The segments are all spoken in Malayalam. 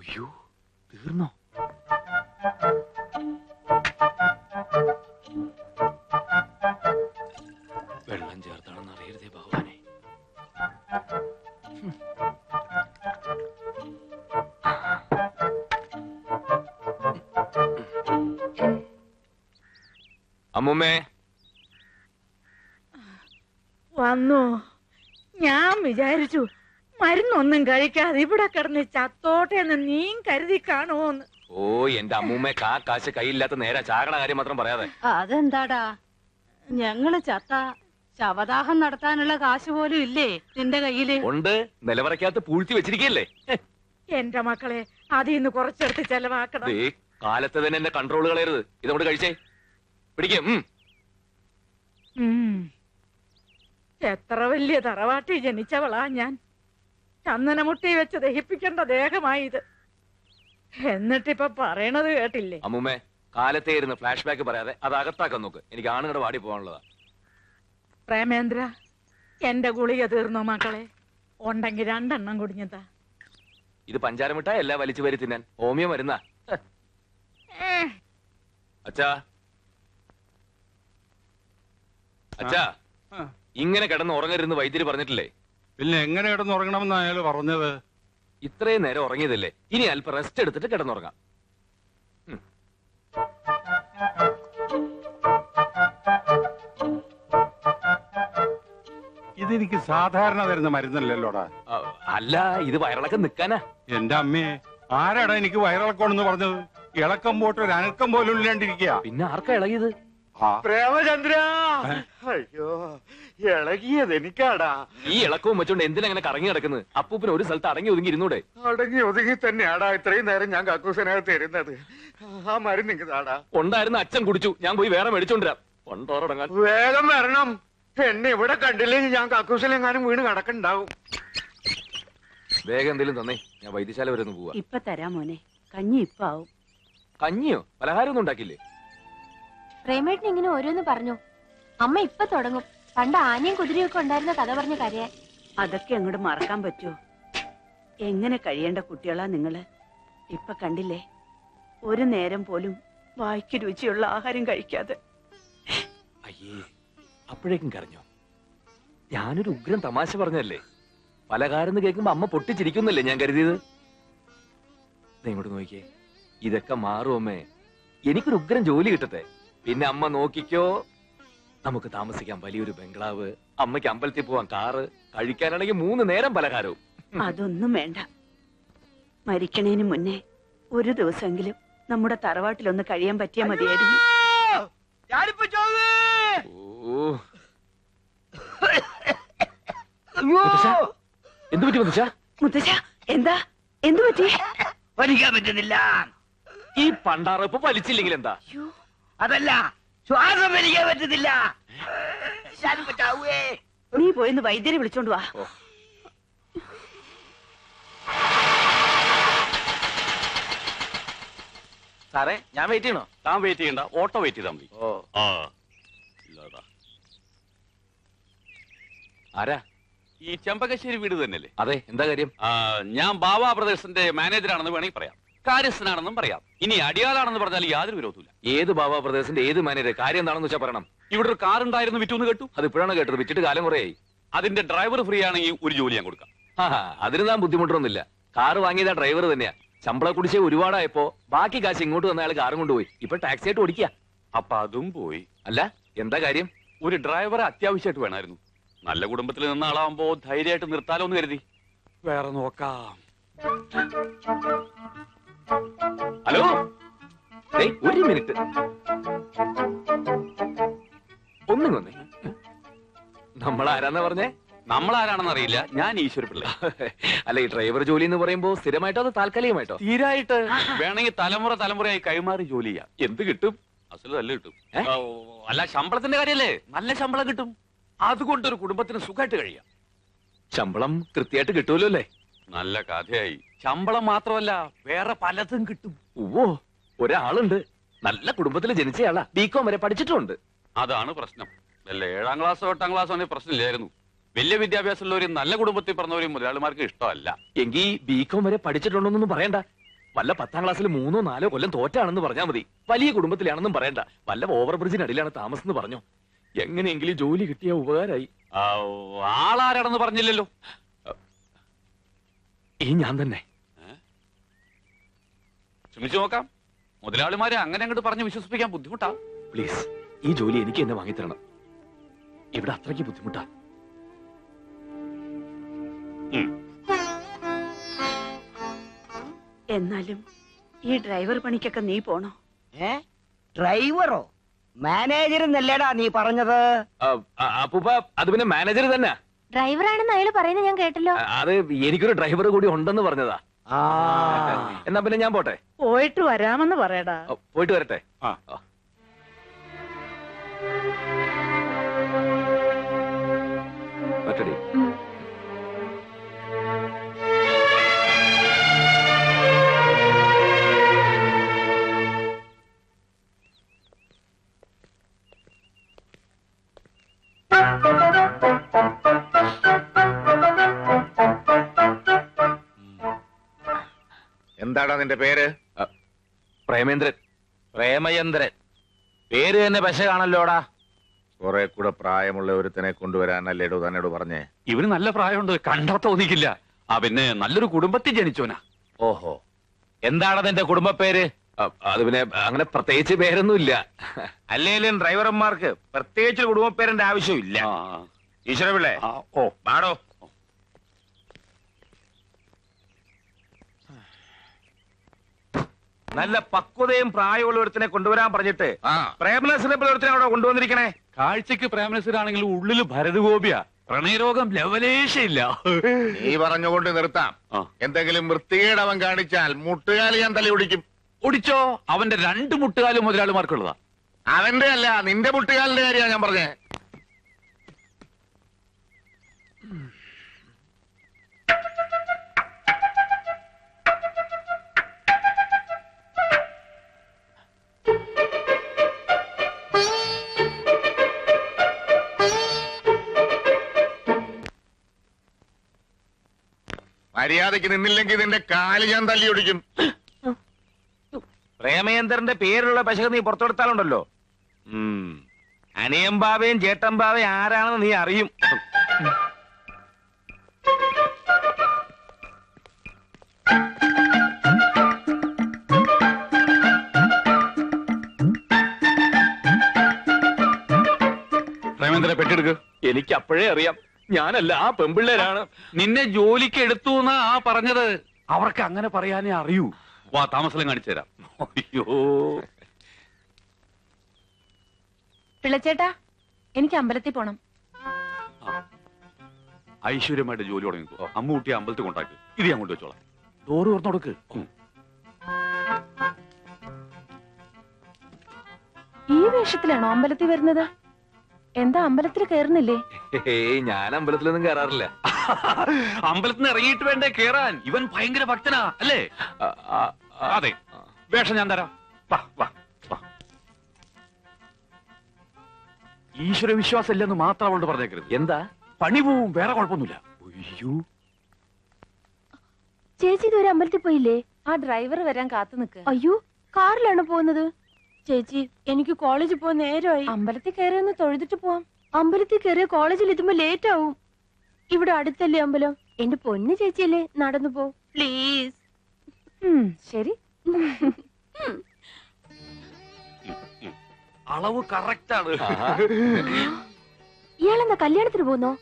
അയ്യോ തീർന്നോ? വെള്ളം ചേർത്താണെന്ന് അറിയരുതേ ഭഗവാനെ. അമ്മൂമ്മേ വന്നു. ഞാൻ വിചാരിച്ചു മരുന്നൊന്നും കഴിക്കാതെ ഇവിടെ കിടന്ന് ചത്തോട്ടെ എന്ന് നീ കരുതി കാണുമോന്ന്. ഓ എന്റെ അമ്മൂമ്മേ കാശ് കയ്യില്ലാത്ത നേരെ ചാകണ കാര്യം മാത്രം പറയാതെ. അതെന്താടാ, ഞങ്ങള് ചത്ത ശവദാഹം നടത്താനുള്ള കാശ് പോലും ഇല്ലേ നിന്റെ കയ്യില്? ഉണ്ട്, നിലവറയ്ക്കകത്ത് പൂഴ്ത്തി വെച്ചിരിക്കല്ലേ. എന്റെ മക്കളെ അതിന്ന് കുറച്ചെടുത്ത് ചെലവാക്കണം. കാലത്ത് തന്നെ എന്നെ കൺട്രോൾ കളയരുത്. ഇതോട് കഴിച്ചേ പിടിക്കും. എത്ര വലിയ തറവാട്ടി ജനിച്ചവളാ ഞാൻ. ചന്ദനമുട്ടി വെച്ച് ദഹിപ്പിക്കേണ്ട ദേഹമായി ഇത്. എന്നിട്ടിപ്പൊ പറയണത് കേട്ടില്ലേ? അമ്മൂമ്മേ കാലത്തെ ഇരുന്ന് ഫ്ലാഷ് ബാക്ക് പറയാതെ അത് അകത്താക്കാൻ നോക്ക്. എനിക്ക് ആണുങ്ങളുടെ വാടി പോകാനുള്ളതാ. പ്രേമേന്ദ്ര, എന്റെ ഗുളിക തീർന്നോ മക്കളെ? ഉണ്ടെങ്കിൽ 2 എണ്ണം കുടിഞ്ഞതാ. ഇത് പഞ്ചാരമിട്ടാ എല്ലാ വലിച്ചു വരി തിന്നാൻ ഹോമിയോ മരുന്നാ. അച്ഛാ അച്ഛാ, ഇങ്ങനെ കിടന്ന് ഉറങ്ങരുന്ന് വൈദ്യര് പറഞ്ഞിട്ടില്ലേ? പിന്നെ എങ്ങനെ കിടന്ന് ഉറങ്ങണമെന്ന് അയാൾ പറഞ്ഞത്? ഇത്രയും നേരം ഉറങ്ങിയതല്ലേ, ഇനി അല്പം റെസ്റ്റ് എടുത്തിട്ട് കിടന്നുറങ്ങാം. ഇതെനിക്ക് സാധാരണ തരുന്ന മരുന്നല്ലല്ലോടാ. അല്ല, ഇത് വയറിളക്കം നിക്കാനാ. എന്റെ അമ്മയെ ആരാടാ എനിക്ക് വയറിളക്കമാണെന്ന് പറഞ്ഞത്? ഇളക്കം പോട്ട് ഒരു അനക്കം പോലും ഇല്ലാണ്ടിരിക്കുക. പിന്നെ ആർക്കാ ഇളകിയത്? പ്രേമചന്ദ്ര, അയ്യോ ഇളകിയത് എനിക്കാടാ. ഈ ഇളക്കവും വെച്ചോണ്ട് എന്തിനങ്ങനെ കറങ്ങി കിടക്കുന്നത്? അപ്പൂപ്പിന് ഒരു സ്ഥലത്ത് അടങ്ങി ഒതുങ്ങി ഇരുന്നൂടെ? അടങ്ങി ഒതുങ്ങി തന്നെയാടാ ഇത്രയും നേരം ഞാൻ കക്കൂസിനകത്ത് ഇരുന്നത്. ആ മരുന്ന് നിങ്ങതാടാ. ഉണ്ടായിരുന്ന അച്ഛൻ കുടിച്ചു, ഞാൻ പോയി വേറെ മേടിച്ചോണ്ടിരാം. കൊണ്ടോറടങ്ങാൻ വേഗം വരണം. എന്നെ ഇവിടെ കണ്ടില്ലെങ്കിൽ ഞാൻ കക്കൂസിലെങ്ങാനും വീണ് കിടക്കുന്നുണ്ടാവും. വേഗം എന്തെങ്കിലും തന്നേ, ഞാൻ വൈദ്യശാല വരെ ഒന്ന് പോവാ. ഇപ്പൊ തരാം മോനെ, കഞ്ഞി ഇപ്പൊ ആവും. കഞ്ഞിയോ? പലഹാരം ഒന്നും ഉണ്ടാക്കില്ലേ? പ്രേമേട്ടൻ ഇങ്ങനെ ഓരോന്ന് പറഞ്ഞു. അമ്മ ഇപ്പൊ തുടങ്ങും പണ്ട് ആനയും കുതിരയും ഒക്കെ ഉണ്ടായിരുന്ന കഥ പറഞ്ഞ് കരയാൻ. അതൊക്കെ അങ്ങോട്ട് മറക്കാൻ പറ്റുമോ? എങ്ങനെ കഴിയേണ്ട കുട്ടികളാ നിങ്ങള്. ഇപ്പൊ കണ്ടില്ലേ, ഒരു നേരം പോലും വായ്ക്ക് രുചിയുള്ള ആഹാരം കഴിക്കാതെ. അയ്യേ, അപ്പോഴേക്കും കരഞ്ഞോ? ഞാനൊരു ഉഗ്രം തമാശ പറഞ്ഞല്ലേ. പലഹാരം കേൾക്കുമ്പോ അമ്മ പൊട്ടിച്ചിരിക്കുന്നല്ലേ ഞാൻ കരുതിയത്. ഇങ്ങോട്ട് നോക്കിയേ, ഇതൊക്കെ മാറും അമ്മേ. എനിക്കൊരു ഉഗ്രം ജോലി കിട്ടട്ടെ, പിന്നെ അമ്മ നോക്കിക്കോ. നമുക്ക് താമസിക്കാൻ വലിയൊരു ബംഗ്ലാവ്, അമ്മയ്ക്ക് അമ്പലത്തിൽ പോവാൻ കാറ്, കഴിക്കാനാണെങ്കിൽ 3 നേരം പലഹാരവും. അതൊന്നും വേണ്ട. മരിക്കണേന് മുന്നേ ഒരു ദിവസമെങ്കിലും നമ്മുടെ തറവാട്ടിലൊന്ന് കഴിയാൻ പറ്റിയാ മതിയായിരുന്നു. എന്തു പറ്റി മുത്തശ്ശ? മുത്തശ്ശ, എന്താ എന്തു പറ്റി? വലിക്കാൻ പറ്റുന്നില്ല. ഈ പണ്ടാറപ്പ് വലിച്ചില്ലെങ്കിൽ എന്താ? അതല്ല, ശ്വാസം വലിക്കാൻ പറ്റുന്നില്ല. നീ പോയിന്ന് വൈദ്യരെ വിളിച്ചോണ്ട് വാ. സാറേ, ഞാൻ വെയിറ്റ് ചെയ്യണോ? താൻ വെയിറ്റ് ചെയ്യണ്ട, ഓട്ടോ വെയിറ്റ് ചെയ്താൽ മതി. ആരാ? ഈ ചെമ്പകശ്ശേരി വീട് തന്നെയല്ലേ? അതെ, എന്താ കാര്യം? ഞാൻ ബാബാ ബ്രദേഴ്സിന്റെ മാനേജറാണെന്ന് വേണമെങ്കിൽ പറയാം, കാര്യസ്ഥനാണെന്നും പറയാം. ഇനി അടിയാളാണെന്ന് പറഞ്ഞാൽ യാതൊരു വിരോധമില്ല. ഏത് ബാബാ പ്രദേശത്തിന്റെ ഏത് മാനേജർ? കാര്യം എന്താണെന്ന് വെച്ചാൽ പറയണം. ഇവിടെ ഒരു കാർ ഉണ്ടായിരുന്നു, വിറ്റു കേട്ടു. അത് ഇപ്പോഴാണ് കേട്ടത്, വിറ്റിട്ട് കാലം കുറയായി. അതിന്റെ ഡ്രൈവർ ഫ്രീ ആണെങ്കിൽ ഒരു ജോലി ഞാൻ കൊടുക്കാം. അതിന് താൻ ബുദ്ധിമുട്ടൊന്നുമില്ല. കാറ് വാങ്ങിയത് ആ ഡ്രൈവർ തന്നെയാ. ശമ്പളം കുടിശ്ശേ ഒരുപാടായപ്പോ ബാക്കി കാശ് ഇങ്ങോട്ട് വന്ന അയാൾ കാറും കൊണ്ടുപോയി. ഇപ്പൊ ടാക്സി ആയിട്ട് ഓടിക്കുക. അപ്പൊ അതും പോയി. അല്ല, എന്താ കാര്യം? ഒരു ഡ്രൈവറെ അത്യാവശ്യമായിട്ട് വേണമായിരുന്നു. നല്ല കുടുംബത്തിൽ നിന്ന ആളാവുമ്പോ ധൈര്യമായിട്ട് നിർത്താലോ എന്ന് കരുതി. വേറെ നോക്കാം. ഹലോ, ഒരു മിനിറ്റ് ഒന്നും വന്നേ. നമ്മളാരാന്നാ പറഞ്ഞേ? നമ്മളാരാണെന്ന് അറിയില്ല, ഞാൻ ഈശ്വരപിള്ള. അല്ല, ഈ ഡ്രൈവർ ജോലി എന്ന് പറയുമ്പോ സ്ഥിരമായിട്ടോ അതോ താൽക്കാലികമായിട്ടോ? തീരായിട്ട് വേണമെങ്കിൽ തലമുറയായി കൈമാറി ജോലി ചെയ്യാം. എന്ത് കിട്ടും? അസല് നല്ല കിട്ടും. അല്ല, ശമ്പളത്തിന്റെ കാര്യല്ലേ, നല്ല ശമ്പളം കിട്ടും. അതുകൊണ്ടൊരു കുടുംബത്തിന് സുഖമായിട്ട് കഴിയാം. ശമ്പളം കൃത്യമായിട്ട് കിട്ടുമല്ലോ അല്ലേ? നല്ല കഥയായി. ശമ്പളം മാത്രമല്ല, വേറെ പലതും കിട്ടും. ഓ, ഒരാളുണ്ട്, നല്ല കുടുംബത്തിൽ ജനിച്ചയാളാ, ബികോം വരെ പഠിച്ചിട്ടുണ്ട്. അതാണ് പ്രശ്നം. അല്ല, 7ാം ക്ലാസ്സോ 8ാം ക്ലാസ്സോ ആണെങ്കിൽ പ്രശ്നമില്ലായിരുന്നു. വലിയ വിദ്യാഭ്യാസമുള്ളവരും നല്ല കുടുംബത്തിൽ പറഞ്ഞവരും മുതലാളിമാർക്ക് ഇഷ്ടമല്ല. എങ്കിൽ ബികോം വരെ പഠിച്ചിട്ടുണ്ടോന്നൊന്നും പറയണ്ട. വല്ല 10ാം ക്ലാസ്സിൽ 3 4 കൊല്ലം തോറ്റാണെന്ന് പറഞ്ഞാൽ മതി. വലിയ കുടുംബത്തിലാണെന്നും പറയണ്ട. വല്ല ഓവർ ബ്രിഡ്ജിനടിയിലാണ് താമസം എന്ന് പറഞ്ഞു. എങ്ങനെയെങ്കിലും ജോലി കിട്ടിയ ഉപകാരമായി. ആളാരാണെന്ന് പറഞ്ഞില്ലല്ലോ. ഈ ഞാൻ തന്നെ. ശ്രമിച്ചു നോക്കാം. മുതലാളിമാരെ അങ്ങനെ അങ്ങോട്ട് പറഞ്ഞ് വിശ്വസിപ്പിക്കാൻ ബുദ്ധിമുട്ടാ. പ്ലീസ്, ഈ ജോലി എനിക്ക് എന്നെ വാങ്ങിത്തരണം. ഇവിടെ അത്രയ്ക്ക് ബുദ്ധിമുട്ടാ. എന്നാലും ഈ ഡ്രൈവർ പണിക്കൊക്കെ നീ പോണോ? ഡ്രൈവറോ മാനേജർ എന്നല്ലേടാ നീ പറഞ്ഞത്? അപ്പൂപ്പ, അത് പിന്നെ മാനേജർ തന്നെ. ഡ്രൈവറാണെന്ന് അയാൾ പറയുന്നത് ഞാൻ കേട്ടല്ലോ. അത് എനിക്കൊരു ഡ്രൈവർ കൂടി ഉണ്ടെന്ന് പറഞ്ഞതാ. എന്നാ പിന്നെ ഞാൻ പോട്ടെ. പോയിട്ട് വരാമെന്ന് പറയടാ. പോയിട്ട് വരട്ടെ. പറ്റടി. എന്താടാ നിന്റെ പേര്? പ്രേമേന്ദ്രൻ. പ്രേമചന്ദ്രൻ. പേര് തന്നെ പശ കാണല്ലോടാ. കുറെ കൂടെ പ്രായമുള്ള ഒരുത്തനെ കൊണ്ടുവരാനല്ലേടോ തന്നോട് പറഞ്ഞേ? ഇവന് നല്ല പ്രായമുണ്ട്, കണ്ടാ തോന്നിക്കില്ല. പിന്നെ നല്ലൊരു കുടുംബത്തിൽ ജനിച്ചോനാ. ഓഹോ, എന്താണ് നിന്റെ കുടുംബ പേര്? അത് പിന്നെ അങ്ങനെ പ്രത്യേകിച്ച് പേരൊന്നുമില്ല. അല്ലേലും ഡ്രൈവർമാർക്ക് പ്രത്യേകിച്ച് കുടുംബ പേരിന്റെ ആവശ്യമില്ല. ഈശ്വരപിള്ളേ, ഓ പാടോ. നല്ല പക്വതയും പ്രായമുള്ള ഒരുത്തിനെ കൊണ്ടുവരാൻ പറഞ്ഞിട്ട് പ്രേമനസിനെ പോലെ ഒരുത്തിനെ അവിടെ കൊണ്ടുവന്നിരിക്കണേ. കാഴ്ചക്ക് പ്രേമനസരാണെങ്കിലും ഉള്ളില് ഭരതഗോപിയാ. പ്രണയരോഗം ലവലേശയില്ല. നീ പറഞ്ഞുകൊണ്ട് നിർത്താം. എന്തെങ്കിലും വൃത്തികേട് അവൻ കാണിച്ചാൽ മുട്ടുകാലി ഞാൻ തലി ഒടിക്കും. ഒടിച്ചോ? അവന്റെ 2 മുട്ടുകാലും മുതലാളിമാർക്കുള്ളതാ. അവന്റെ അല്ല, നിന്റെ മുട്ടുകാലിന്റെ കാര്യമാണ് ഞാൻ പറഞ്ഞേ. മര്യാദയ്ക്ക് നിന്നില്ലെങ്കിൽ നിന്റെ കാല് ഞാൻ തല്ലി ഒടിക്കും. പ്രേമേന്ദ്രന്റെ പേരുള്ള പശക നീ പുറത്തെടുത്താലുണ്ടല്ലോ, അനിയമ്പാവയും ചേട്ടമ്പാവയും ആരാണെന്ന് നീ അറിയും. പ്രേമേന്ദ്രനെ പെട്ടെടുക്ക്. എനിക്ക് അപ്പോഴേ അറിയാം, ഞാനല്ല, ആ പെമ്പിള്ളേരാണ്. നിന്നെ ജോലിക്ക് എടുത്തു എന്നാ പറഞ്ഞത്. അവർക്ക് അങ്ങനെ പറയാനേ അറിയൂ. വാ, താമസം കാണിച്ചു തരാം. അയ്യോ, പിള്ളച്ചേട്ടാ, എനിക്ക് അമ്പലത്തിൽ പോണം. ഐശ്വര്യമായിട്ട് ജോലി തുടങ്ങിക്കോ. അമ്മൂട്ടി അമ്പലത്തിൽ കൊണ്ടാക്ക്. ഇത് ഞാൻ കൊണ്ടുവച്ചോളാം. ഡോറ് തുറന്നു കൊടുക്ക്. ഈ വേഷത്തിലാണോ അമ്പലത്തിൽ വരുന്നത്? എന്താ അമ്പലത്തിൽ കയറുന്നില്ലേ? ഞാൻ അമ്പലത്തിലൊന്നും കയറാറില്ല. അമ്പലത്തിൽ നിന്ന് ഇറങ്ങിയിട്ട് വേണ്ടേ കേറാൻ? ഇവൻ ഭയങ്കര ഭക്തനാ അല്ലേ? അതെ, വേഷം ഞാൻ തരാം. വാ വാ വാ. ഈശ്വര വിശ്വാസം ഇല്ലെന്ന് മാത്രം അവളോട് പറഞ്ഞേക്കരുത്. എന്താ? പണി പോവും, വേറെ കുഴപ്പമൊന്നുമില്ല. അയ്യോ, ചേച്ചി ഇതുവരെ അമ്പലത്തിൽ പോയില്ലേ? ആ ഡ്രൈവർ വരാൻ കാത്തു നിൽക്കുക. അയ്യോ, കാറിലാണ് പോകുന്നത്. ചേച്ചി, എനിക്ക് കോളേജിൽ പോകാൻ നേരമായി. അമ്പലത്തിൽ കയറിയൊന്ന് തൊഴുതിട്ട് പോവാം. അമ്പലത്തിൽ കയറിയ കോളേജിൽ എത്തുമ്പോ ലേറ്റ് ആവും. ഇവിടെ അടുത്തല്ലേ അമ്പലം? എന്റെ പൊന്നു ചേച്ചിയല്ലേ, നടന്നു പോ പ്ലീസ്. ശരി. അളവ് കറക്റ്റാണ്. ഇയാളെന്താ കല്യാണത്തിന് പോകുന്നോ?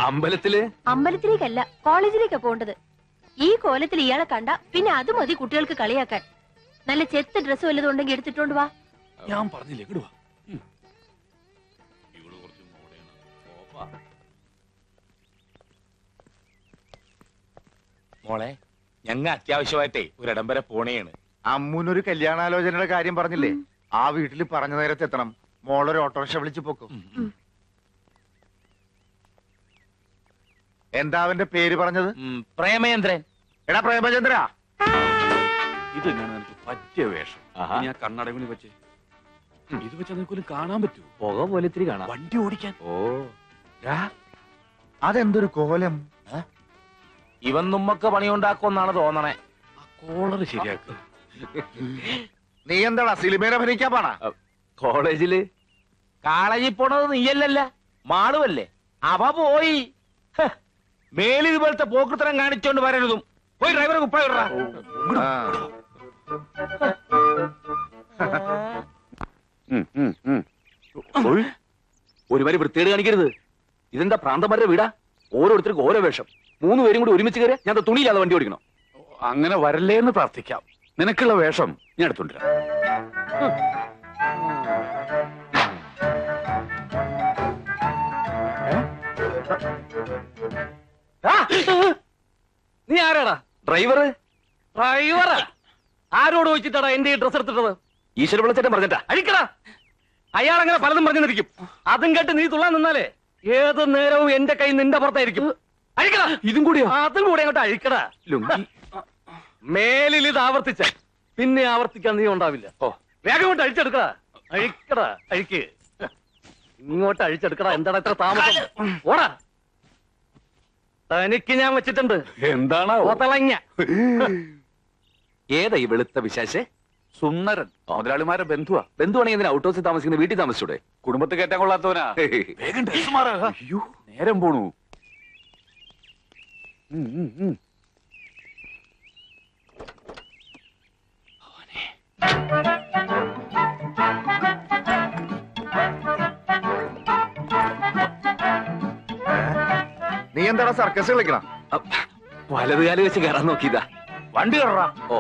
അമ്പലത്തില്? അമ്പലത്തിലേക്കല്ല, കോളേജിലേക്കാ പോണ്ടത്. ഈ കോലത്തിൽ ഇയാളെ കണ്ട പിന്നെ അത് മതി കുട്ടികൾക്ക് കളിയാക്കാൻ. നല്ല ചെത്ത് ഡ്രസ് വല്ലതും ഉണ്ടെങ്കിൽ എടുത്തിട്ടോണ്ട് വാ. ഞാൻ പറഞ്ഞില്ലേ, ഇങ്ങട് വാ. മോളെ, ഞങ്ങ അത്യാവശ്യമായിട്ടേ ഒരിടം വരെ പോണേണ്. അമ്മൂനൊരു കല്യാണാലോചനയുടെ കാര്യം പറഞ്ഞില്ലേ, ആ വീട്ടിൽ പറഞ്ഞ നേരത്തെ എത്തണം. മോളൊരു ഓട്ടോറിക്ഷ വിളിച്ചു പോക്കും. എന്താ അവന്റെ പേര് പറഞ്ഞത്? പ്രേമചന്ദ്രൻ. എടാ പ്രേമചന്ദ്ര, ഇത് ഞാൻ എനിക്ക് പറ്റിയ വേഷം. ഞാൻ കണ്ണടങ്ങി വെച്ച് ഇത് വെച്ചാൽ നിനക്കൊന്നും കാണാൻ പറ്റൂ. പുക പോലെ ഇത്തിരി കാണാം. വണ്ടി ഓടിക്കാൻ. ഓ, അതെന്തൊരു കോലം. ഇവൻ നമ്മക്ക് പണിയുണ്ടാക്കുമെന്നാണ് തോന്നണേ. ആ കോളർ ശരിയാക്കുക. നീ എന്താടാ സിനിമയിൽ അഭിനയിക്കാൻ പാടാ? കോളേജില് കോളേജിൽ പോണത് നീയല്ലല്ല, മാളുവല്ലേ. അവ പോയി. മേലിൽ ഇതുപോലത്തെ പോക്കൃത്തരം കാണിച്ചോണ്ട് വരരുതും. പോയി ഡ്രൈവറെ കുപ്പായ ആ. ഒരു വരി വൃത്തികേട് കാണിക്കരുത്. ഇതെന്താ പ്രാന്തന്മാരുടെ വീടാ? ഓരോരുത്തർക്കും ഓരോ വേഷം. 3 പേരും കൂടി ഒരുമിച്ച് കയറിയാ ഞാൻ തുണിയില്ലാതെ വണ്ടി ഓടിക്കണം. അങ്ങനെ വരല്ലേ എന്ന് പ്രാർത്ഥിക്കാം. നിനക്കുള്ള വേഷം ഞാൻ എടുത്തോണ്ടിരാം. നീ ആരാടാ? ഡ്രൈവർ. ഡ്രൈവറാ? ആരോട് ചോദിച്ചിട്ടാടാ എന്റെ ഈ ഡ്രസ് എടുത്തിട്ടത്? ഈശ്വര വിളിച്ചേട്ടൻ പറഞ്ഞിട്ടാ. അഴിക്കടാ. അയാൾ അങ്ങനെ പലതും പറഞ്ഞിരിക്കും. അതും കേട്ട് നീ തുള്ളാൻ നിന്നാലേ ഏത് നേരവും എന്റെ കൈ നിന്റെ പുറത്തായിരിക്കും. അഴിക്കടാ. ഇതും കൂടിയോ? അതും കൂടെ അങ്ങോട്ട് അഴിക്കടാ. മേലിൽ ഇത് ആവർത്തിച്ച പിന്നെ ആവർത്തിക്കാൻ നീ ഉണ്ടാവില്ല. ഓ, വേഗം കൊണ്ട് അഴിച്ചെടുക്കടാ. അഴിക്കടാ. അഴിക്ക്. ഇങ്ങോട്ട് അഴിച്ചെടുക്കടാ. എന്താണ് ഇത്ര താമസം? ഓടാ. തനിക്ക് ഞാൻ വെച്ചിട്ടുണ്ട്. എന്താണ് ഓത്തളങ്ങ. ഏതാ ഈ വെളുത്ത വിശേഷേ? സുന്ദരൻ. മുതലാളിമാരെ ബന്ധുവാ. ബന്ധുവാണെങ്കിൽ എന്തിനാ ഔട്ട് ഹൗസിൽ താമസിക്കുന്ന വീട്ടിൽ താമസിച്ചൂടെ? കുടുംബത്തിൽ കയറ്റാൻ കൊള്ളാത്തവനാ. വേഗം ഡ്രസ് മാറുക. അയ്യോ, നേരം പോണു. നീ എന്താടാ സർക്കസ് കളിക്കണം? വലതുകാലം വെച്ച് കയറാൻ നോക്കിയതാ. വണ്ടി കയറാ. ഓ,